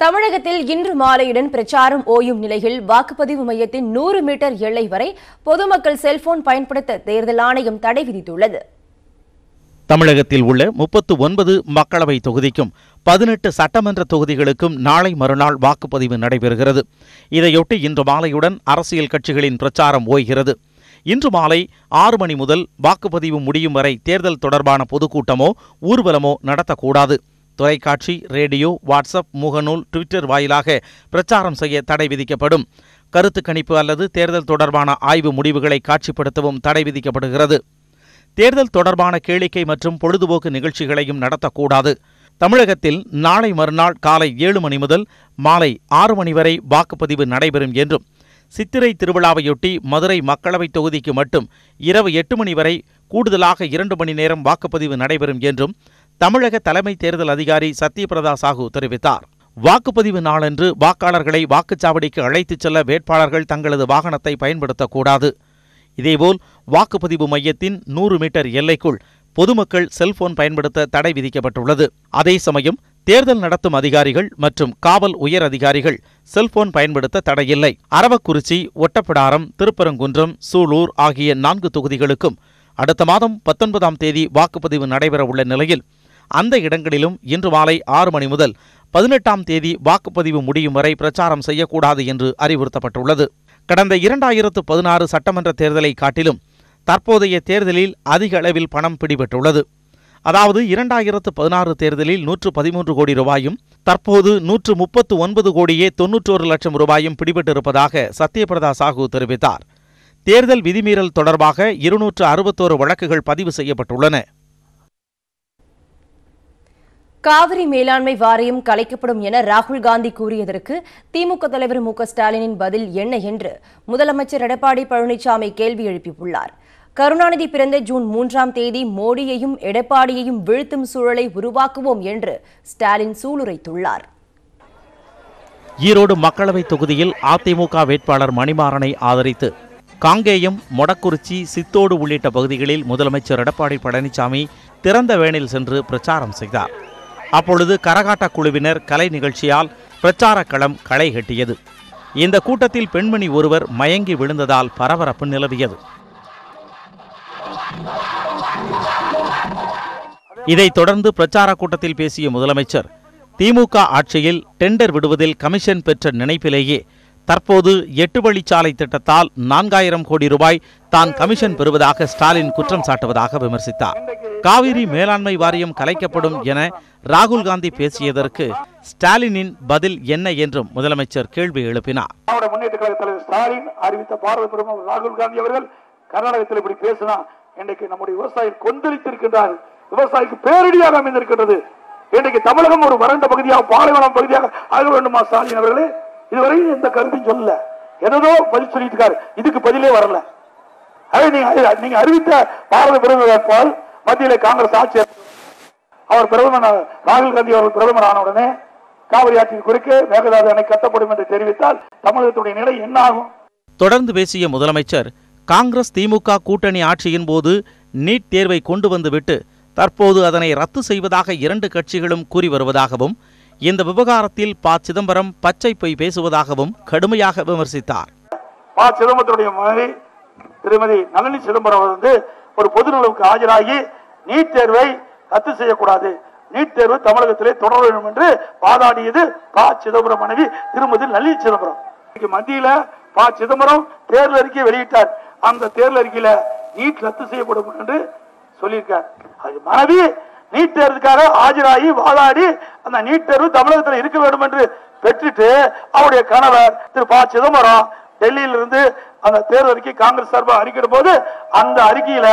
தமிழகத்தில் இன்று மாலையுடன் பிரச்சாரம் ஓயும் நிலையில் வாக்குப்பதிவு மையத்தின் 100 மீட்டர் எல்லை வரை பொதுமக்கள் செல்போன் பயன்படுத்த தேர்தல் ஆணையம் தடை விதித்துள்ளது. தமிழகத்தில் உள்ள 39 மக்களவை தொகுதிக்கும் 18 சட்டமன்ற தொகுதிகளுக்கும் நாளை மறுநாள் வாக்குப்பதிவு நடைபெறுகிறது. இதையொட்டி இன்று மாலையுடன் அரசியல் கட்சிகளின் பிரச்சாரம் ஓய்கிறது. இன்று மாலை 6 மணி முதல் வாக்குப்பதிவு முடியும் வரை தேர்தல் தொடர்பான பொதுக்கூட்டமோ ஊர்வலமோ நடத்தக்கூடாது. தொலைக்காட்சி, ரேடியோ, வாட்ஸ்அப், முகநூல், ட்விட்டர் வாயிலாக பிரச்சாரம் செய்ய தடை விதிக்கப்படும். கருத்து கணிப்பு அல்லது தேர்தல் தொடர்பான ஆய்வு முடிவுகளை காட்சிப்படுத்தவும் தடை விதிக்கப்படுகிறது. தேர்தல் தொடர்பான கேளிக்கை மற்றும் பொழுதுபோக்கு நிகழ்ச்சிகளையும் நடத்தக்கூடாது. தமிழகத்தில் நாளை மறுநாள் காலை 7 மணி முதல் மாலை 6 மணி வரை வாக்குப்பதிவு நடைபெறும் என்றும், சித்திரை திருவிழாவையொட்டி மதுரை மக்களவைத் தொகுதிக்கு மட்டும் இரவு 8 மணி வரை கூடுதலாக 2 மணி நேரம் வாக்குப்பதிவு நடைபெறும் என்றும் தமிழக தலைமை தேர்தல் அதிகாரி சத்யபிரதா சாஹூ தெரிவித்தார். வாக்குப்பதிவு நாளன்று வாக்காளர்களை வாக்குச்சாவடிக்கு அழைத்துச் செல்ல வேட்பாளர்கள் தங்களது வாகனத்தை பயன்படுத்தக்கூடாது. இதேபோல் வாக்குப்பதிவு மையத்தின் 100 மீட்டர் எல்லைக்குள் பொதுமக்கள் செல்போன் பயன்படுத்த தடை விதிக்கப்பட்டுள்ளது. அதே சமயம் தேர்தல் நடத்தும் அதிகாரிகள் மற்றும் காவல் உயர் அதிகாரிகள் செல்போன் பயன்படுத்த தடையில்லை. அரவக்குறிச்சி, ஒட்டப்பிடாரம், திருப்பரங்குன்றம், சூலூர் ஆகிய 4 தொகுதிகளுக்கும் அடுத்த மாதம் 19ஆம் தேதி வாக்குப்பதிவு நடைபெற உள்ள நிலையில் அந்த இடங்களிலும் இன்று மாலை 6 மணி முதல் 18ஆம் தேதி வாக்குப்பதிவு முடியும் வரை பிரச்சாரம் செய்யக்கூடாது என்று அறிவுறுத்தப்பட்டுள்ளது. கடந்த 2016 சட்டமன்ற தேர்தலை காட்டிலும் தற்போதைய தேர்தலில் அதிக அளவில் பணம் பிடிபட்டுள்ளது. அதாவது 2016 தேர்தலில் 113 கோடி ரூபாயும் தற்போது 139 கோடியே 91 லட்சம் ரூபாயும் பிடிபட்டிருப்பதாக சத்யபிரதா சாஹூ தெரிவித்தார். தேர்தல் விதிமீறல் தொடர்பாக 261 வழக்குகள் பதிவு செய்யப்பட்டுள்ளன. காவிரி மேலாண்மை வாரியம் கலைக்கப்படும் என ராகுல் காந்தி கூறியதற்கு திமுக தலைவர் மு.க.ஸ்டாலினின் பதில் என்ன என்று முதலமைச்சர் எடப்பாடி பழனிசாமி கேள்வி எழுப்பியுள்ளார். கருணாநிதி பிறந்த ஜூன் 3ஆம் தேதி மோடியையும் எடப்பாடியையும் வீழ்த்தும் சூழலை உருவாக்குவோம் என்று ஸ்டாலின் சூளுரைத்துள்ளார். ஈரோடு மக்களவைத் தொகுதியில் அதிமுக வேட்பாளர் மணிமாறனை ஆதரித்து காங்கேயம், மொடக்குறிச்சி, சித்தோடு உள்ளிட்ட பகுதிகளில் முதலமைச்சர் எடப்பாடி பழனிசாமி திறந்த வேனில் சென்று பிரச்சாரம் செய்தார். அப்பொழுது கரகாட்ட குழுவினர் கலை நிகழ்ச்சியால் பிரச்சார களம் களை கட்டியது. இந்த கூட்டத்தில் பெண்மணி ஒருவர் மயங்கி விழுந்ததால் பரபரப்பு நிலவியது. இதைத் தொடர்ந்து பிரச்சார கூட்டத்தில் பேசிய முதலமைச்சர், திமுக ஆட்சியில் டெண்டர் விடுவதில் கமிஷன் பெற்ற நினைப்பிலேயே தற்போது 8 வழிச்சாலை திட்டத்தால் 4000 கோடி ரூபாய் தான் கமிஷன் பெறுவதாக ஸ்டாலின் குற்றம் சாட்டுவதாக விமர்சித்தார். காவிரி மேலாண்மை வாரியம் கலைக்கப்படும் என ராகுல் காந்தி பேசியதற்கு ஸ்டாலினின் பதில் என்ன என்றும் முதலமைச்சர் கேள்வி எழுப்பினார். முன்னேற்ற கழக தலைவர் ஸ்டாலின் அறிவித்த பாரத பிரதமர் ராகுல் காந்தி அவர்கள் கர்நாடகத்தில் இப்படி பேசினா இன்றைக்கு நம்முடைய விவசாயிகள் கொந்தளித்திருக்கின்றார். விவசாயிக்கு பேரிடியாக அமைந்திருக்கின்றது. இன்றைக்கு தமிழகம் ஒரு வறண்ட பகுதியாக, பாலைவனம் பகுதியாக ஆக வேண்டுமா? ஸ்டாலின் அவர்களே இதுவரை எந்த கருத்தையும் சொல்லல, ஏதோ பதில் சொல்லிட்டு இருக்காரு. இதுக்கு பதிலே வரல. நீங்க அறிவித்த பாரத பிரதமர் வேட்பாளர் மத்தியிலே காங்கிரஸ் ஆட்சி, அவர் பிரதமர் ராகுல் காந்தி அவர்கள் பிரதமர் ஆன உடனே காவிரி ஆற்றின் குறுக்கே மேகதாது அணை கட்டப்படும் என்று தெரிவித்தால் தமிழகத்துடைய நிலை என்ன ஆகும்? தொடர்ந்து பேசிய முதலமைச்சர், காங்கிரஸ் திமுக கூட்டணி ஆட்சியின் போது நீட் தேர்வை கொண்டு வந்துவிட்டு தற்போது அதனை ரத்து செய்வதாக 2 கட்சிகளும் கூறி வருவதாகவும், இந்த விவகாரத்தில் ப. சிதம்பரம் பச்சை பொய் பேசுவதாகவும் கடுமையாக விமர்சித்தார். ப. சிதம்பரத்துடைய மனைவி திருமதி நளினி சிதம்பரம் ஒரு பொது நிகழ்வுக்கு ஆஜராகி நீட் தேர்வை ரத்து செய்யக்கூடாது, நீட் தேர்வு தமிழகத்திலே தொடர வேண்டும் என்று வாதாடியது ப. சிதம்பரம் மனைவி திருமதி நளினி சிதம்பரம். மத்தியில ப. சிதம்பரம் தேர்தல் அறிக்கை வெளியிட்டார். அந்த தேர்தல் அறிக்கையில நீட் ரத்து செய்யப்படும் என்று சொல்லியிருக்கார். அது மனைவி நீட் தேர்வுக்காக ஆஜராகி வாதாடி அந்த நீட் தேர்வு தமிழகத்தில் இருக்க வேண்டும் என்று பெற்றுட்டு அவருடைய கணவர் திரு ப. சிதம்பரம் டெல்லியிலிருந்து அந்த தேர்தல் அறிக்கை காங்கிரஸ் சார்பாக அறிக்கையிடும் போது அந்த அறிக்கையில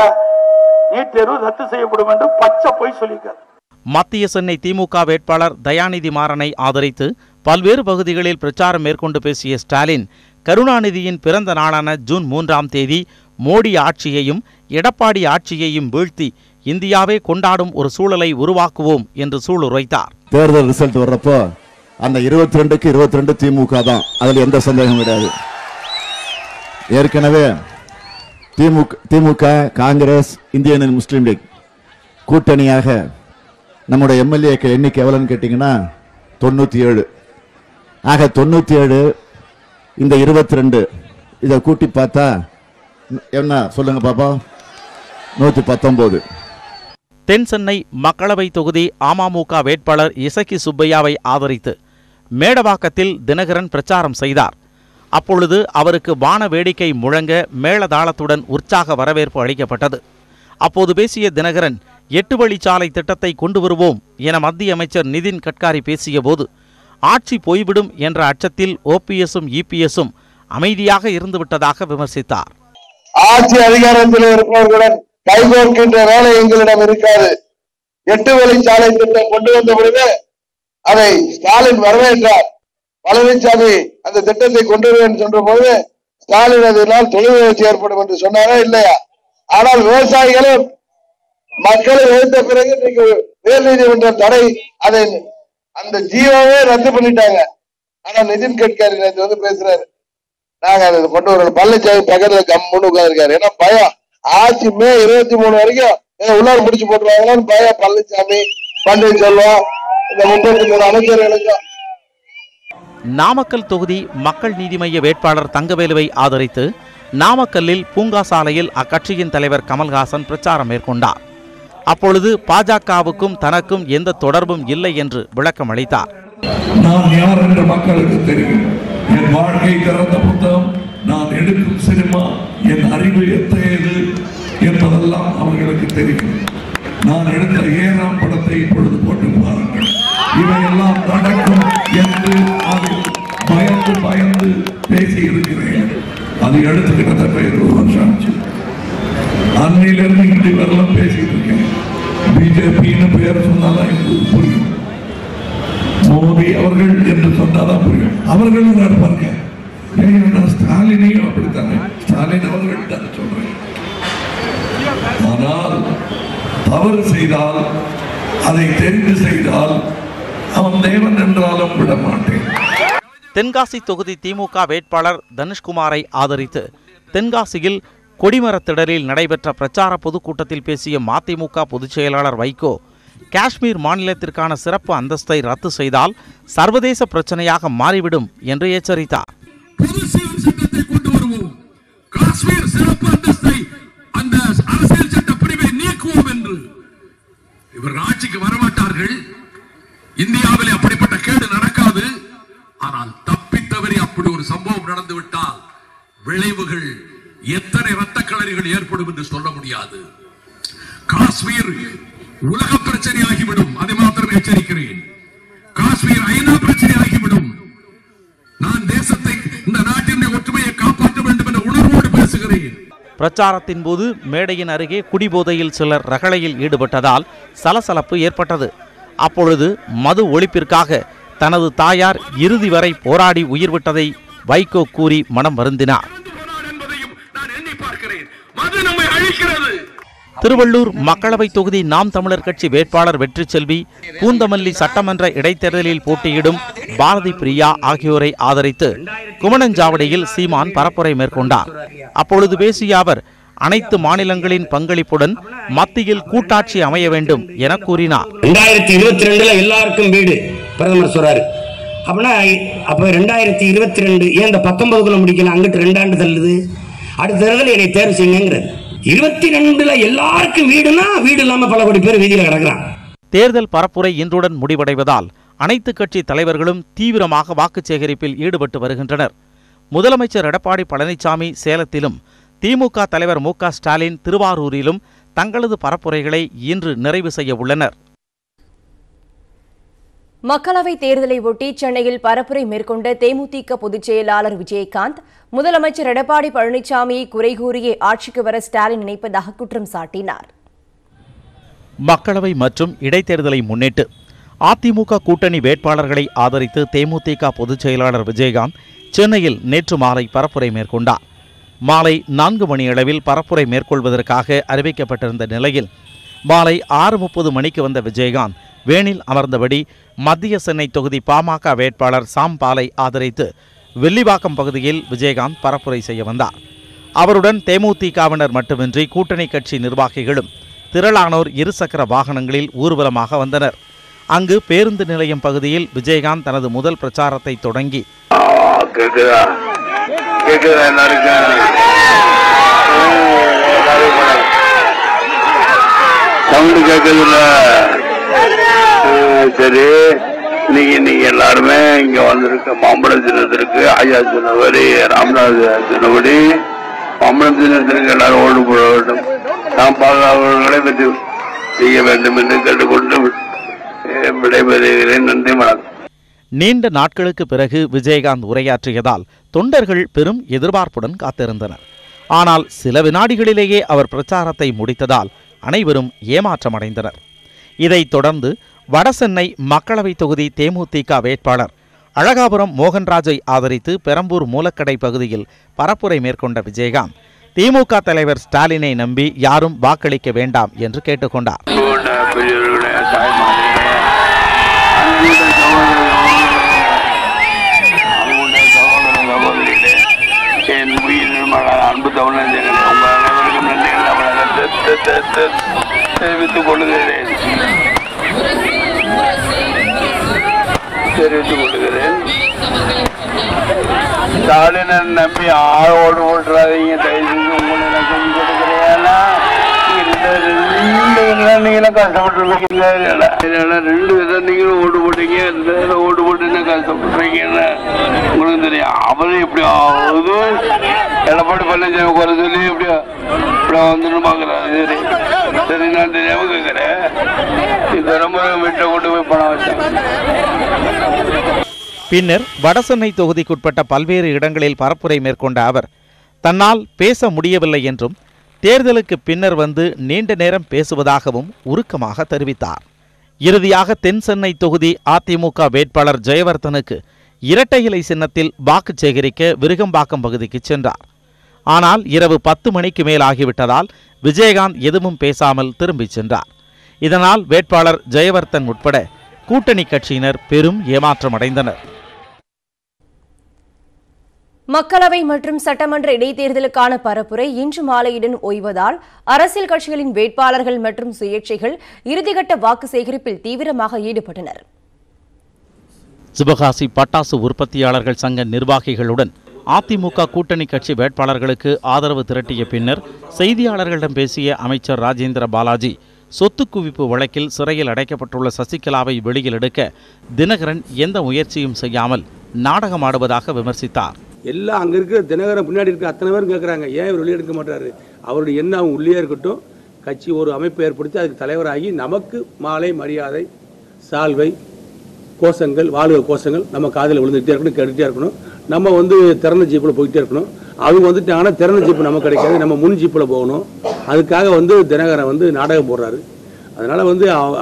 நீட் தேர்வு ரத்து செய்யப்படும் என்று பச்சை பொய் சொல்லியிருக்கார். மத்திய சென்னை திமுக வேட்பாளர் தயாநிதி மாறனை ஆதரித்து பல்வேறு பகுதிகளில் பிரச்சாரம் மேற்கொண்டு பேசிய ஸ்டாலின், கருணாநிதியின் பிறந்த நாளான ஜூன் 3ஆம் தேதி மோடி ஆட்சியையும் எடப்பாடி ஆட்சியையும் வீழ்த்தி இந்தியாவே கொண்டாடும் ஒரு சூழலை உருவாக்குவோம் என்று சூளுரைத்தார். தேர்தல் ரிசல்ட் வர்றப்போ அந்த 22க்கு 22 திமுக தான், அதில் எந்த சந்தேகம் கிடையாது. ஏற்கனவே திமுக, காங்கிரஸ், இந்திய யூனியன் முஸ்லீம் லீக் கூட்டணியாக நம்முடைய எம்எல்ஏக்கள் எண்ணிக்கை எவ்வளவுன்னு கேட்டீங்கன்னா 97. ஆக 97 இந்த 22 இதை கூட்டி பார்த்தா என்ன சொல்லுங்க பாப்பா? 119. தென் சென்னை மக்களவை தொகுதி அமமுக வேட்பாளர் இசக்கி சுப்பையாவை ஆதரித்து மேடவாக்கத்தில் தினகரன் பிரச்சாரம் செய்தார். அப்பொழுது அவருக்கு வான வேடிக்கை முழங்க மேளதாளத்துடன் உற்சாக வரவேற்பு அளிக்கப்பட்டது. அப்போது பேசிய தினகரன் 8 வழிச்சாலை திட்டத்தை கொண்டு வருவோம் என மத்திய அமைச்சர் நிதின் கட்காரி பேசியபோது ஆட்சி போய்விடும் என்ற அச்சத்தில் ஓபிஎஸும் இபிஎஸும் அமைதியாக இருந்துவிட்டதாக விமர்சித்தார். ஆட்சி அதிகாரத்தில் இருப்பவர்களுடன் கைகோர்க்கின்ற வேலை எங்களிடம் இருக்காது. 8 வழிச்சாலை திட்டம் கொண்டு வந்த பொழுது அதை ஸ்டாலின் வரவேற்றார். பழனிசாமி அந்த திட்டத்தை கொண்டு வருவேன் சென்ற போது ஸ்டாலின் அதனால் தொழில் வளர்ச்சி ஏற்படும் என்று சொன்னாரா இல்லையா? ஆனால் விவசாயிகளும் மக்களை எழுந்த பிறகு இன்னைக்கு உயர் நீதிமன்றம் தடை அதை அந்த ஜியோவே ரத்து பண்ணிட்டாங்க. ஆனா நிதின் கட்கரி வந்து பேசுறாரு, நாங்க அதை கொண்டு வரணும். பழனிசாமி பக்கத்துல கம்முன்னு உட்கார்ந்துருக்காரு. ஏன்னா பயம், ஆட்சி மே 23 வரைக்கும் உள்ளார முடிச்சு போட்டுருவாங்களான்னு பயம். பழனிசாமி, பன்னீர்செல்வம், இந்த 33 அமைச்சர்களுக்கும். நாமக்கல் தொகுதி மக்கள் நீதி மய்ய வேட்பாளர் தங்கவேலுவை ஆதரித்து நாமக்கல்லில் பூங்கா சாலையில் அக்கட்சியின் தலைவர் கமல்ஹாசன் பிரச்சாரம் மேற்கொண்டார். அப்பொழுது பாஜகவுக்கும் தனக்கும் எந்த தொடர்பும் இல்லை என்று விளக்கம் அளித்தார். நான் யார் என்று மக்களுக்கு தெரியும். என் வாழ்க்கை திறந்த புத்தகம், நான் எடுக்கும் சினிமா, என் அறிவு எத்தகையது என்பதெல்லாம் அவர்களுக்கு தெரியும். நான் எடுத்த 7ஆம் படத்தை இப்பொழுது போட்டு பாருங்கள். இவையெல்லாம் நடக்கும் என்று அதில் பயந்து பயந்து பேசி இருக்கிறேன். அது எடுத்து கிட்டத்தட்ட 20 வருஷம் ஆச்சு. அன்னிலிருந்து இன்று வரலாம் பேசிட்டு இருக்கேன். பிஜேபின்னு பெயர் சொன்னாதான் எனக்கு புரியும். மோடி அவர்கள் என்று சொன்னாதான் புரியும். அவர்களும் நடப்பாங்க. ஸ்டாலினையும் அப்படித்தானே, ஸ்டாலின் அவர்கள் தான் சொல்றேன். ஆனால் தவறு செய்தால், அதை தெரிந்து செய்தால் அவன் தேவன் என்றாலும் விட மாட்டேன். தென்காசி தொகுதி திமுக வேட்பாளர் தனுஷ்குமாரை ஆதரித்து தென்காசியில் கொடிமரத்திடலில் நடைபெற்ற பிரச்சார பொதுக்கூட்டத்தில் பேசிய மதிமுக பொதுச் செயலாளர் வைகோ, காஷ்மீர் மாநிலத்திற்கான சிறப்பு அந்தஸ்தை ரத்து செய்தால் சர்வதேச பிரச்சனையாக மாறிவிடும் என்று எச்சரித்தார். இவர்கள் ஆட்சிக்கு வரமாட்டார்கள். இந்தியாவிலே அப்படிப்பட்ட கேடு நடக்காது. ஆனால் தப்பித்தவரை அப்படி ஒரு சம்பவம் நடந்துவிட்டால் விளைவுகள் எத்தனை இரத்த களரிகள் ஏற்படும் என்று சொல்ல முடியாது. காஷ்மீர் உலக பிரச்சனையாகிவிடும். அதை மாத்திரம் எச்சரிக்கிறேன். காஷ்மீர் ஐநா பிரச்சனையாகிவிடும். நான் தேசத்தை, இந்த நாட்டின் ஒற்றுமையை காப்பாற்ற வேண்டும் என்ற உணர்வோடு பேசுகிறேன். பிரச்சாரத்தின் போது மேடையின் அருகே குடிபோதையில் சிலர் ரகளையில் ஈடுபட்டதால் சலசலப்பு ஏற்பட்டது. அப்பொழுது மது ஒழிப்பிற்காக தனது தாயார் இறுதி வரை போராடி உயிர் விட்டதை வைகோ கூறி மனம் வருந்தினார். திருவள்ளூர் மக்களவை தொகுதி நாம் தமிழர் கட்சி வேட்பாளர் வெற்றி செல்வி, பூந்தமல்லி சட்டமன்ற இடைத்தேர்தலில் போட்டியிடும் பாரதி பிரியா ஆகியோரை ஆதரித்து குமணஞ்சாவடியில் சீமான் பரப்புரை மேற்கொண்டார். அப்பொழுது பேசிய அவர், அனைத்து மாநிலங்களின் பங்களிப்புடன் மத்தியில் கூட்டாட்சி அமைய வேண்டும் என கூறினார். 2022 எல்லாருக்கும் வீடு பிரதமர் சொல்றாரு. அப்படின்னா அப்ப 2022 ஏன் இந்த 19 முடிக்கல? அங்கிட்டு 2 ஆண்டு தள்ளுது. அடுத்த தேர்தல் என்னை தேர்வு செய்யுங்கிறது. 22 எல்லாருக்கும் வீடுனா வீடு இல்லாம பல கோடி பேர் வீதியில் கிடக்கிறான். தேர்தல் பரப்புரை இன்றுடன் முடிவடைவதால் அனைத்து கட்சி தலைவர்களும் தீவிரமாக வாக்கு சேகரிப்பில் ஈடுபட்டு வருகின்றனர். முதலமைச்சர் எடப்பாடி பழனிசாமி சேலத்திலும், திமுக தலைவர் மு க ஸ்டாலின் திருவாரூரிலும் தங்களது பரப்புரைகளை இன்று நிறைவு செய்ய உள்ளனர். மக்களவைத் தேர்தலை ஒட்டி சென்னையில் பரப்புரை மேற்கொண்ட தேமுதிக பொதுச் செயலாளர் விஜயகாந்த், முதலமைச்சர் எடப்பாடி பழனிசாமியை குறை கூறியே ஆட்சிக்கு வர ஸ்டாலின் நினைப்பதாக குற்றம் சாட்டினார். மக்களவை மற்றும் இடைத்தேர்தலை முன்னிட்டு அதிமுக கூட்டணி வேட்பாளர்களை ஆதரித்து தேமுதிக பொதுச் செயலாளர் விஜயகாந்த் சென்னையில் நேற்று மாலை பரப்புரை மேற்கொண்டார். மாலை 4 மணியளவில் பரப்புரை மேற்கொள்வதற்காக அறிவிக்கப்பட்டிருந்த நிலையில் மாலை 6:30 மணிக்கு வந்த விஜயகாந்த் வேனில் அமர்ந்தபடி மத்திய சென்னை தொகுதி பாமக வேட்பாளர் சாம் பாலை ஆதரித்து வெள்ளிவாக்கம் பகுதியில் விஜயகாந்த் பரப்புரை செய்ய வந்தார். அவருடன் தேமுதிகவினர் மட்டுமின்றி கூட்டணி கட்சி நிர்வாகிகளும் திரளானோர் இருசக்கர வாகனங்களில் ஊர்வலமாக வந்தனர். அங்கு பேருந்து நிலையம் பகுதியில் விஜயகாந்த் தனது முதல் பிரச்சாரத்தை தொடங்கி சரி, நீங்க எல்லாருமே இங்க வந்திருக்க மாம்பழம் தினத்திற்கு ஐயா சொன்னபடி, ராமநாத் சொன்னபடி மாம்பழம் தினத்திற்கு எல்லாரும் ஓடு போட வேண்டும். நாம் பாதுகாவலர்களை பற்றி செய்ய வேண்டும் என்று கேட்டுக்கொண்டு விடைபெறுகிறேன். நன்றி, வணக்கம். நீண்ட நாட்களுக்கு பிறகு விஜயகாந்த் உரையாற்றியதால் தொண்டர்கள் பெரும் எதிர்பார்ப்புடன் காத்திருந்தனர். ஆனால் சில வினாடிகளிலேயே அவர் பிரச்சாரத்தை முடித்ததால் அனைவரும் ஏமாற்றமடைந்தனர். இதைத் தொடர்ந்து வடசென்னை மக்களவை தொகுதி தேமுதிக வேட்பாளர் அழகாபுரம் மோகன்ராஜை ஆதரித்து பெரம்பூர் மூலக்கடை பகுதியில் பரப்புரை மேற்கொண்ட விஜயகாந்த் திமுக தலைவர் ஸ்டாலினை நம்பி யாரும் வாக்களிக்க வேண்டாம் என்று கேட்டுக்கொண்டார். அன்பு தமிழர்கள் தெரிவித்துக் கொள்கிறேன். ஸ்டாலினை நம்பி ஆளோடு ஓட்டுறாதீங்க. தயவு உங்களை நான் செஞ்சு கொடுக்குறேன். நீங்களும் கஷ்டப்பட்டுருக்கீங்க. 2 விதம் நீங்களும் ஓட்டு போட்டீங்க. ஓட்டு போட்டு என்ன கஷ்டப்பட்டுருக்கீங்கன்னு உங்களுக்கு தெரியும். அவரும் எப்படி ஆகுது எடப்பாடி பழனிசாமி குறை சொல்லி எப்படியா இப்படி வந்துன்னு பாக்குறாரு. சரி, நான் தெரியாம கேட்கிறேன். இந்த ரொம்ப வீட்டை கொண்டு போய் பணம் வச்சேன். பின்னர் வடசென்னை தொகுதிக்குட்பட்ட பல்வேறு இடங்களில் பரப்புரை மேற்கொண்ட அவர் தன்னால் பேச முடியவில்லை என்றும் தேர்தலுக்கு பின்னர் வந்து நீண்ட நேரம் பேசுவதாகவும் உருக்கமாக தெரிவித்தார். இறுதியாக தென் சென்னை தொகுதி அதிமுக வேட்பாளர் ஜெயவர்தனுக்கு இரட்டை இலை சின்னத்தில் வாக்கு சேகரிக்க விருகம்பாக்கம் பகுதிக்கு சென்றார். ஆனால் இரவு 10 மணிக்கு மேல் ஆகிவிட்டதால் விஜயகாந்த் எதுவும் பேசாமல் திரும்பிச் சென்றார். இதனால் வேட்பாளர் ஜெயவர்தன் உட்பட கூட்டணி கட்சியினர் பெரும் ஏமாற்றமடைந்தனர். மக்களவை மற்றும் சட்டமன்ற இடைத்தேர்தலுக்கான பரப்புரை இன்று மாலையுடன் ஓய்வதால் அரசியல் கட்சிகளின் வேட்பாளர்கள் மற்றும் சுயேட்சைகள் இறுதிக்கட்ட வாக்கு சேகரிப்பில் தீவிரமாக ஈடுபட்டனர். சிவகாசி பட்டாசு உற்பத்தியாளர்கள் சங்க நிர்வாகிகளுடன் அதிமுக கூட்டணி கட்சி வேட்பாளர்களுக்கு ஆதரவு திரட்டிய பின்னர் செய்தியாளர்களிடம் பேசிய அமைச்சர் ராஜேந்திர பாலாஜி சொத்து குவிப்பு வழக்கில் சிறையில் அடைக்கப்பட்டுள்ள சசிகலாவை வெளியில் எடுக்க தினகரன் எந்த முயற்சியும் செய்யாமல் நாடகமாடுவதாக விமர்சித்தார். எல்லாம் அங்கே இருக்கிற தினகரன் பின்னாடி இருக்க அத்தனை பேரும் கேட்குறாங்க, ஏன் இவர் வெளியெடுக்க மாட்டாரு? அவருடைய என்ன அவங்க உள்ளே இருக்கட்டும், கட்சி ஒரு அமைப்பு ஏற்படுத்தி அதுக்கு தலைவராகி நமக்கு மாலை மரியாதை சால்வை கோஷங்கள் வாழ்க கோஷங்கள் நம்ம காதில் விழுந்துகிட்டே இருக்கணும், கேட்டுகிட்டே இருக்கணும். நம்ம திறந்த ஜீப்பில் போயிட்டே இருக்கணும். அவங்க வந்துட்டாங்கன்னா திறந்த ஜீப்பு நமக்கு கிடைக்காது, நம்ம முன் ஜீப்பில் போகணும். அதுக்காக தினகரன் நாடகம் போடுறாரு. அதனால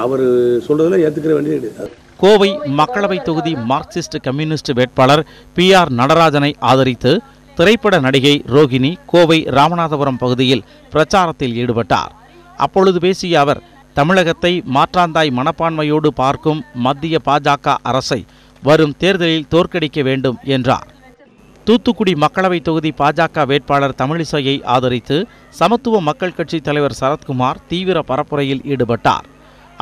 அவர் சொல்றதெல்லாம் ஏற்றுக்கிற வேண்டியது. கோவை மக்களவை தொகுதி மார்க்சிஸ்ட் கம்யூனிஸ்ட் வேட்பாளர் PR நடராஜனை ஆதரித்து திரைப்பட நடிகை ரோகிணி கோவை ராமநாதபுரம் பகுதியில் பிரச்சாரத்தில் ஈடுபட்டார். அப்பொழுது பேசிய அவர் தமிழகத்தை மாற்றாந்தாய் மனப்பான்மையோடு பார்க்கும் மத்திய பாஜக அரசை வரும் தேர்தலில் தோற்கடிக்க வேண்டும் என்றார். தூத்துக்குடி மக்களவை தொகுதி பாஜக வேட்பாளர் தமிழிசையை ஆதரித்து சமத்துவ மக்கள் கட்சி தலைவர் சரத்குமார் தீவிர பரப்புரையில் ஈடுபட்டார்.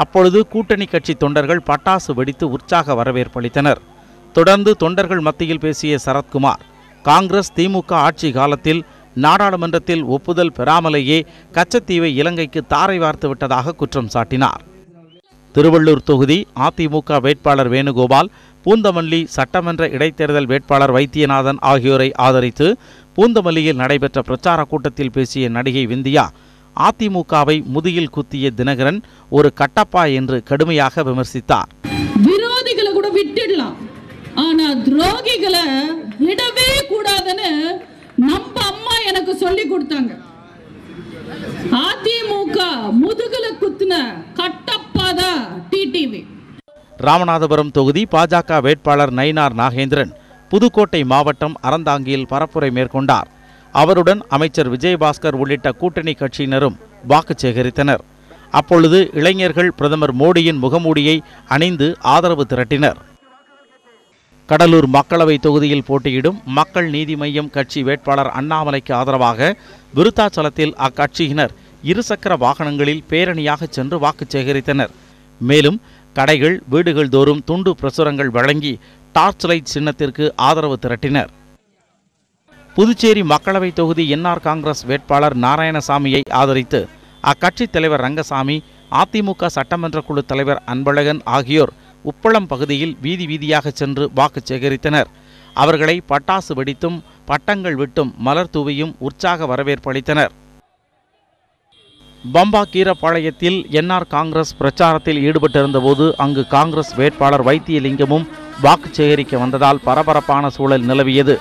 அப்பொழுது கூட்டணி கட்சி தொண்டர்கள் பட்டாசு வெடித்து உற்சாக வரவேற்பளித்தனர். தொடர்ந்து தொண்டர்கள் மத்தியில் பேசிய சரத்குமார் காங்கிரஸ் திமுக ஆட்சி காலத்தில் நாடாளுமன்றத்தில் ஒப்புதல் பெறாமலேயே கச்சத்தீவை இலங்கைக்கு தாரை வார்த்து விட்டதாக குற்றம் சாட்டினார். திருவள்ளூர் தொகுதி அதிமுக வேட்பாளர் வேணுகோபால், பூந்தமல்லி சட்டமன்ற இடைத்தேர்தல் வேட்பாளர் வைத்தியநாதன் ஆகியோரை ஆதரித்து பூந்தமல்லியில் நடைபெற்ற பிரச்சார கூட்டத்தில் பேசிய நடிகை விந்தியா அதிமுகவை முதுகில் குத்திய தினகரன் ஒரு கட்டப்பா என்று கடுமையாக விமர்சித்தார். விரோதிகளை கூட விட்டுடலாம், ஆனா துரோகிகளை விடவே கூடாதுன்னு நம்ம அம்மா எனக்கு சொல்லி கொடுத்தாங்க. அதிமுக முதுகுல குத்துன கட்டப்பாதா டிடிவி. ராமநாதபுரம் தொகுதி பாஜக வேட்பாளர் நயினார் நாகேந்திரன் புதுக்கோட்டை மாவட்டம் அறந்தாங்கியில் பரப்புரை மேற்கொண்டார். அவருடன் அமைச்சர் விஜயபாஸ்கர் உள்ளிட்ட கூட்டணி கட்சியினரும் வாக்கு சேகரித்தனர். அப்பொழுது இளைஞர்கள் பிரதமர் மோடியின் முகமூடியை அணிந்து ஆதரவு திரட்டினர். கடலூர் மக்களவை தொகுதியில் போட்டியிடும் மக்கள் நீதி மய்யம் கட்சி வேட்பாளர் அண்ணாமலைக்கு ஆதரவாக விருத்தாச்சலத்தில் அக்கட்சியினர் இருசக்கர வாகனங்களில் பேரணியாக சென்று வாக்கு சேகரித்தனர். மேலும் கடைகள், வீடுகள் தோறும் துண்டு பிரசுரங்கள் வழங்கி டார்ச் லைட் சின்னத்திற்கு ஆதரவு திரட்டினர். புதுச்சேரி மக்களவை தொகுதி என்ஆர் காங்கிரஸ் வேட்பாளர் நாராயணசாமியை ஆதரித்து அக்கட்சித் தலைவர் ரங்கசாமி, அதிமுக சட்டமன்ற குழு தலைவர் அன்பழகன் ஆகியோர் உப்பளம் பகுதியில் வீதி வீதியாக சென்று வாக்கு சேகரித்தனர். அவர்களை பட்டாசு வெடித்தும் பட்டங்கள் விட்டும் மலர் தூவியும் உற்சாக வரவேற்பு அளித்தனர். பம்பா கீரப்பாளையத்தில் என்ஆர் காங்கிரஸ் பிரச்சாரத்தில் ஈடுபட்டிருந்தபோது அங்கு காங்கிரஸ் வேட்பாளர் வைத்தியலிங்கமும் வாக்கு சேகரிக்க வந்ததால் பரபரப்பான சூழல் நிலவியது.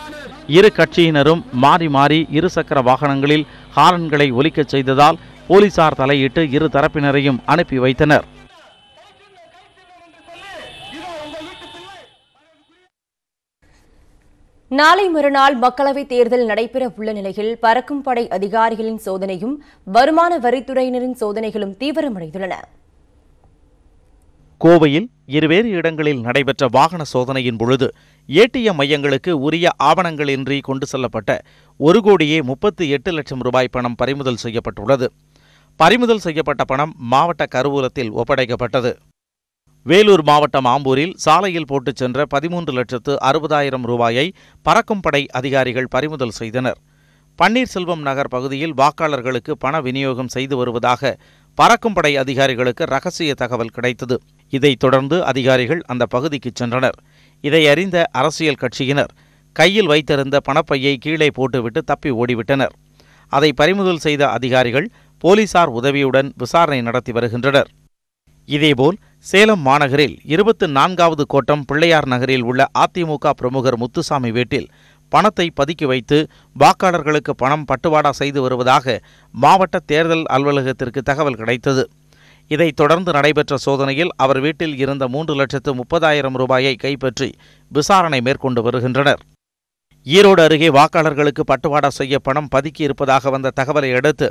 இரு கட்சியினரும் மாறி மாறி இருசக்கர வாகனங்களில் ஹாரன்களை ஒலிக்கச் செய்ததால் போலீசார் தலையிட்டு இரு தரப்பினரையும் அனுப்பி வைத்தனர். நாளை மறுநாள் மக்களவைத் தேர்தல் நடைபெற உள்ள நிலையில் பறக்கும் படை அதிகாரிகளின் சோதனையும் வருமான வரித்துறையினரின் சோதனைகளும் தீவிரமடைந்துள்ளன. கோவையில் இருவேறு இடங்களில் நடைபெற்ற வாகன சோதனையின் பொழுது ஏடிஎம் மையங்களுக்கு உரிய ஆவணங்களின்றி கொண்டு செல்லப்பட்ட 1,38,00,000 ரூபாய் பணம் பறிமுதல் செய்யப்பட்டுள்ளது. பறிமுதல் செய்யப்பட்ட பணம் மாவட்ட கருவூலத்தில் ஒப்படைக்கப்பட்டது. வேலூர் மாவட்டம் ஆம்பூரில் சாலையில் போட்டுச் சென்ற 13,60,000 ரூபாயை பறக்கும் படை அதிகாரிகள் பறிமுதல் செய்தனர். பன்னீர்செல்வம் நகர் பகுதியில் வாக்காளர்களுக்கு பண விநியோகம் செய்து வருவதாக பறக்கும் படை அதிகாரிகளுக்கு ரகசிய தகவல் கிடைத்தது. இதைத் தொடர்ந்து அதிகாரிகள் அந்த பகுதிக்கு சென்றனர். இதை அறிந்த அரசியல் கட்சியினர் கையில் வைத்திருந்த பணப்பையை கீழே போட்டுவிட்டு தப்பி ஓடிவிட்டனர். அதை பறிமுதல் செய்த அதிகாரிகள் போலீசார் உதவியுடன் விசாரணை நடத்தி வருகின்றனர். இதேபோல் சேலம் மாநகரில் 24வது கோட்டம் பிள்ளையார் நகரில் உள்ள அதிமுக பிரமுகர் முத்துசாமி வீட்டில் பணத்தை பதுக்கி வைத்து வாக்காளர்களுக்கு பணம் பட்டுவாடா செய்து வருவதாக மாவட்ட தேர்தல் அலுவலகத்திற்கு தகவல் கிடைத்தது. இதைத் தொடர்ந்து நடைபெற்ற சோதனையில் அவர் வீட்டில் இருந்த 3,30,000 ரூபாயை கைப்பற்றி விசாரணை மேற்கொண்டு வருகின்றனர். ஈரோடு அருகே வாக்காளர்களுக்கு பட்டுவாடா செய்ய பணம் பதுக்கி இருப்பதாக வந்த தகவலை அடுத்து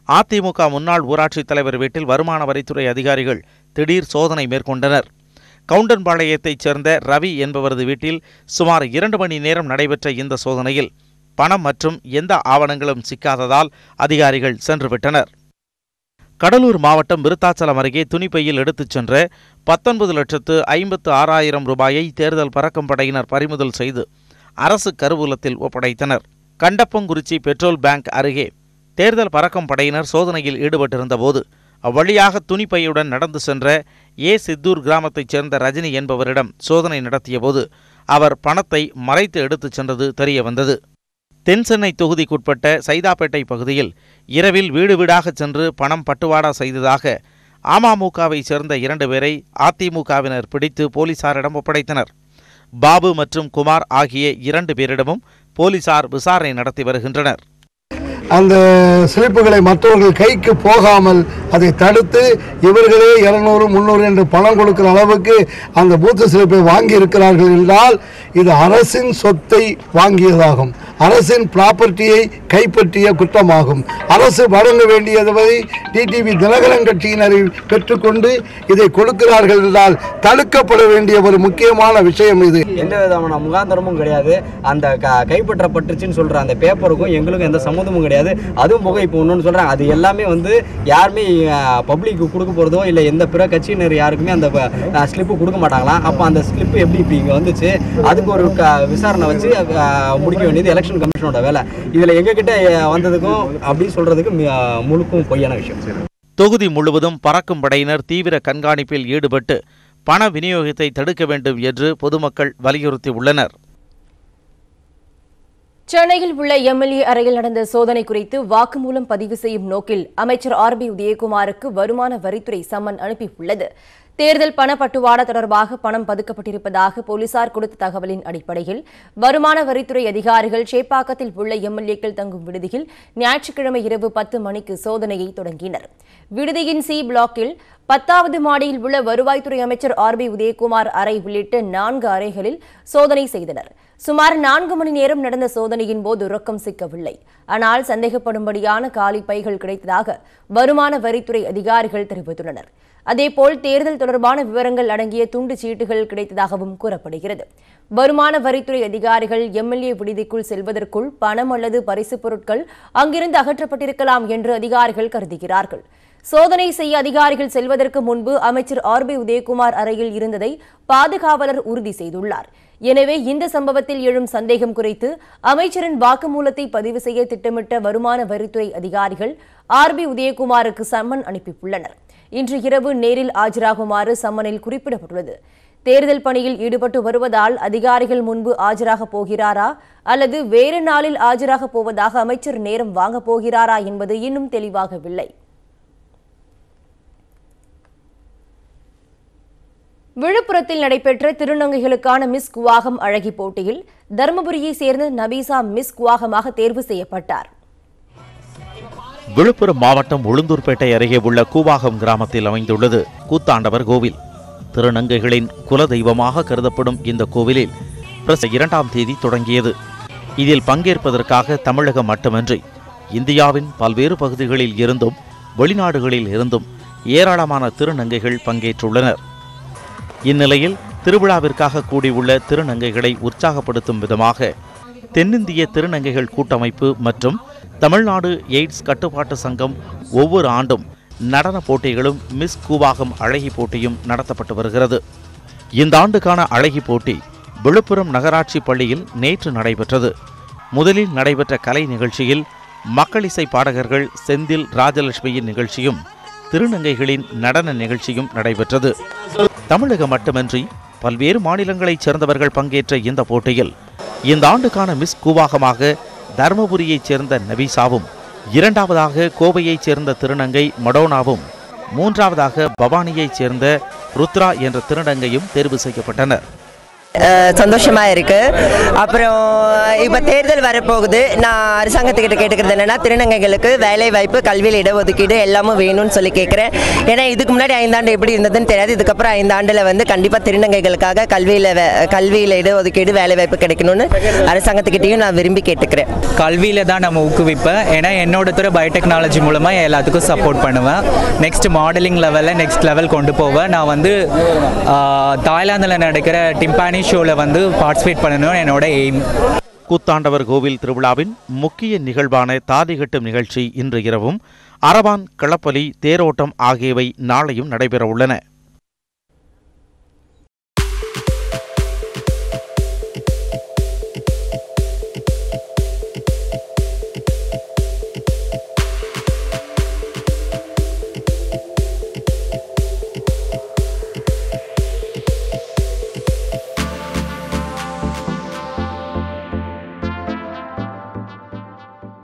அதிமுக முன்னாள் ஊராட்சித் தலைவர் வீட்டில் வருமான வரித்துறை அதிகாரிகள் திடீர் சோதனை மேற்கொண்டனர். கவுண்டன்பாளையத்தைச் சேர்ந்த ரவி என்பவரது வீட்டில் சுமார் 2 மணி நேரம் நடைபெற்ற இந்த சோதனையில் பணம் மற்றும் எந்த ஆவணங்களும் சிக்காததால் அதிகாரிகள் சென்றுவிட்டனர். கடலூர் மாவட்டம் விருத்தாச்சலம் அருகே துணிப்பையில் எடுத்துச் சென்ற 19,56,000 ரூபாயை தேர்தல் பறக்கும் படையினர் பறிமுதல் செய்து அரசு கருவூலத்தில் ஒப்படைத்தனர். கண்டப்பங்குறிச்சி பெட்ரோல் பேங்க் அருகே தேர்தல் பறக்கும் படையினர் சோதனையில் ஈடுபட்டிருந்தபோது அவ்வழியாக துணிப்பையுடன் நடந்து சென்ற சித்தூர் கிராமத்தைச் சேர்ந்த ரஜினி என்பவரிடம் சோதனை நடத்தியபோது அவர் பணத்தை மறைத்து எடுத்துச் சென்றது தெரியவந்தது. தென்சென்னை தொகுதிக்குட்பட்ட சைதாப்பேட்டை பகுதியில் இரவில் வீடு வீடாக சென்று பணம் பட்டுவாடா செய்ததாக அமமுகவை சேர்ந்த 2 பேரை அதிமுகவினர் பிடித்து போலீசாரிடம் ஒப்படைத்தனர். பாபு மற்றும் குமார் ஆகிய 2 பேரிடமும் போலீசார் விசாரணை நடத்தி வருகின்றனர். அந்த ஸ்லிப்புகளை மற்றவர்கள் கைக்கு போகாமல் அதை தடுத்து இவர்களே 200, 300 என்று பணம் கொடுக்கிற அளவுக்கு அந்த பூத்து ஸ்லிப்பை வாங்கி இருக்கிறார்கள் என்றால் இது அரசின் சொத்தை வாங்கியதாகும். அரசின் ப்ராப்பர்ட்டியை கைப்பற்றிய குற்றமாகும். அரசு வழங்க வேண்டியதை டிடிவி தினகரன் கட்சியினரை பெற்றுக்கொண்டு இதை கொடுக்கிறார்கள் என்றால் தடுக்கப்பட வேண்டிய ஒரு முக்கியமான விஷயம் இது. எந்த விதமான முகாந்தரமும் கிடையாது. அந்த கைப்பற்றப்பட்டுச்சுன்னு சொல்ற அந்த பேப்பருக்கும் எங்களுக்கும் எந்த சம்மந்தமும் கிடையாது. அதுவும் போக இப்போ ஒன்றுன்னு சொல்றாங்க, அது எல்லாமே யாருமே பப்ளிக்கு கொடுக்க போறதோ இல்லை எந்த பிற கட்சியினர் யாருக்குமே அந்த ஸ்லிப்பு கொடுக்க மாட்டாங்களாம். அப்போ அந்த ஸ்லிப்பு எப்படி இப்படி இங்கே வந்துச்சு, அதுக்கு ஒரு விசாரணை வச்சு முடிக்க வேண்டியது எலெக்ஷன் கமிஷனோட வேலை. இதில் எங்ககிட்ட வந்ததுக்கும் அப்படின்னு சொல்றதுக்கு முழுக்கும் பொய்யான விஷயம். தொகுதி முழுவதும் பறக்கும் படையினர் தீவிர கண்காணிப்பில் ஈடுபட்டு பண விநியோகத்தை தடுக்க வேண்டும் என்று பொதுமக்கள் வலியுறுத்தியுள்ளனர். சென்னையில் உள்ள எம்எல்ஏ அறையில் நடந்த சோதனை குறித்து வாக்குமூலம் பதிவு செய்யும் நோக்கில் அமைச்சர் ஆர்பி உதயகுமாருக்கு வருமான வரித்துறை சம்மன் அனுப்பியுள்ளது. தேர்தல் பணப்பட்டுவாடா தொடர்பாக பணம் பதுக்கப்பட்டிருப்பதாக போலீசார் கொடுத்த தகவலின் அடிப்படையில் வருமான வரித்துறை அதிகாரிகள் சேப்பாக்கத்தில் உள்ள எம்எல்ஏக்கள் தங்கும் விடுதியில் ஞாயிற்றுக்கிழமை இரவு 10 மணிக்கு சோதனையை தொடங்கினர். விடுதியின் சி பிளாக்கில் 10வது மாடியில் உள்ள வருவாய்த்துறை அமைச்சர் ஆர்பி உதயகுமார் அறை உள்ளிட்ட 4 அறைகளில் சோதனை செய்தனர். சுமார் 4 மணி நேரம் நடந்த சோதனையின் போது ரொக்கம் சிக்கவில்லை. ஆனால் சந்தேகப்படும்படியான காலி பைகள் கிடைத்ததாக வருமான வரித்துறை அதிகாரிகள் தெரிவித்துள்ளனர். அதேபோல் தேர்தல் தொடர்பான விவரங்கள் அடங்கிய துண்டு சீட்டுகள் கிடைத்ததாகவும் கூறப்படுகிறது. வருமான வரித்துறை அதிகாரிகள் எம்எல்ஏ விடுதிக்குள் செல்வதற்குள் பணம் அல்லது பரிசுப் பொருட்கள் அங்கிருந்து அகற்றப்பட்டிருக்கலாம் என்று அதிகாரிகள் கருதுகிறார்கள். சோதனை செய்ய அதிகாரிகள் செல்வதற்கு முன்பு அமைச்சர் ஆர்பி உதயகுமார் அறையில் இருந்ததை பாதுகாவலர் உறுதி செய்துள்ளார். எனவே இந்த சம்பவத்தில் எழும் சந்தேகம் குறித்து அமைச்சரின் வாக்குமூலத்தை பதிவு செய்ய திட்டமிட்ட வருமான வரித்துறை அதிகாரிகள் ஆர்பி உதயகுமாருக்கு சம்மன் அனுப்பியுள்ளனர். இன்று இரவு நேரில் ஆஜராகுமாறு சம்மனில் குறிப்பிடப்பட்டுள்ளது. தேர்தல் பணியில் ஈடுபட்டு வருவதால் அதிகாரிகள் முன்பு ஆஜராக போகிறாரா அல்லது வேறு நாளில் ஆஜராக போவதாக அமைச்சர் நேரம் வாங்கப் போகிறாரா என்பது இன்னும் தெளிவாகவில்லை. விழுப்புரத்தில் நடைபெற்ற திருநங்கைகளுக்கான மிஸ் குவாகம் அழகி போட்டியில் தருமபுரியை சேர்ந்த நபீசா மிஸ் குவாகமாக தேர்வு செய்யப்பட்டார். விழுப்புரம் மாவட்டம் உளுந்தூர்பேட்டை அருகே உள்ள கூவாகம் கிராமத்தில் அமைந்துள்ளது கூத்தாண்டவர் கோவில். திருநங்கைகளின் குலதெய்வமாக கருதப்படும் இந்த கோவிலில் 2ஆம் தேதி தொடங்கியது. இதில் பங்கேற்பதற்காக தமிழகம் மட்டுமின்றி இந்தியாவின் பல்வேறு பகுதிகளில் இருந்தும் வெளிநாடுகளில் இருந்தும் ஏராளமான திருநங்கைகள் பங்கேற்றுள்ளனர். இந்நிலையில் திருவிழாவிற்காக கூடியுள்ள திருநங்கைகளை உற்சாகப்படுத்தும் விதமாக தென்னிந்திய திருநங்கைகள் கூட்டமைப்பு மற்றும் தமிழ்நாடு எய்ட்ஸ் கட்டுப்பாட்டு சங்கம் ஒவ்வொரு ஆண்டும் நடன போட்டிகளும் மிஸ் கூவாகம் அழகி போட்டியும் நடத்தப்பட்டு வருகிறது. இந்த ஆண்டுக்கான அழகி போட்டி விழுப்புரம் நகராட்சி பள்ளியில் நேற்று நடைபெற்றது. முதலில் நடைபெற்ற கலை நிகழ்ச்சியில் மக்களிசை பாடகர்கள் செந்தில் ராஜலட்சுமியின் நிகழ்ச்சியும் திருநங்கைகளின் நடன நிகழ்ச்சியும் நடைபெற்றது. தமிழகம் மட்டுமின்றி பல்வேறு மாநிலங்களைச் சேர்ந்தவர்கள் பங்கேற்ற இந்த போட்டியில் இந்த ஆண்டுக்கான மிஸ் கூவாகமாக தருமபுரியைச் சேர்ந்த நபீசாவும், 2ஆவதாக கோவையைச் சேர்ந்த திருநங்கை மடோனாவும், 3ஆவதாக பவானியைச் சேர்ந்த ருத்ரா என்ற திருநங்கையும் தேர்வு செய்யப்பட்டனர். சந்தோஷமா இருக்கு. அப்புறம் இப்ப தேர்தல் வரப்போகுது. நான் அரசாங்கத்துக்கிட்ட கேட்டுக்கிறது என்னன்னா, திருநங்கைகளுக்கு வேலை வாய்ப்பு, கல்வியில் இடஒதுக்கீடு எல்லாமும் வேணும்னு சொல்லி கேட்கிறேன். ஏன்னா இதுக்கு முன்னாடி 5 ஆண்டு எப்படி இருந்ததுன்னு தெரியாது. இதுக்கப்புறம் 5 ஆண்டுல வந்து கண்டிப்பா திருநங்கைகளுக்காக கல்வியில இடஒதுக்கீடு, வேலை வாய்ப்பு கிடைக்கணும்னு அரசாங்கத்துக்கிட்டையும் நான் விரும்பி கேட்டுக்கிறேன். கல்வியில தான் நம்ம ஊக்குவிப்பேன். ஏன்னா என்னோட துறை பயோடெக்னாலஜி மூலமா எல்லாத்துக்கும் சப்போர்ட் பண்ணுவேன். நெக்ஸ்ட் மாடலிங் லெவலில் நெக்ஸ்ட் லெவல் கொண்டு போவேன். நான் வந்து தாய்லாந்தில் நடக்கிற டிம்பானி ஷோல வந்து பார்ட்டிசிபேட் பண்ணணும் என்னோட எய்ம். கூத்தாண்டவர் கோவில் திருவிழாவின் முக்கிய நிகழ்வான தாதிகட்டும் நிகழ்ச்சி இன்று இரவும், அரவான், களப்பலி, தேரோட்டம் ஆகியவை நாளையும் நடைபெற உள்ளன.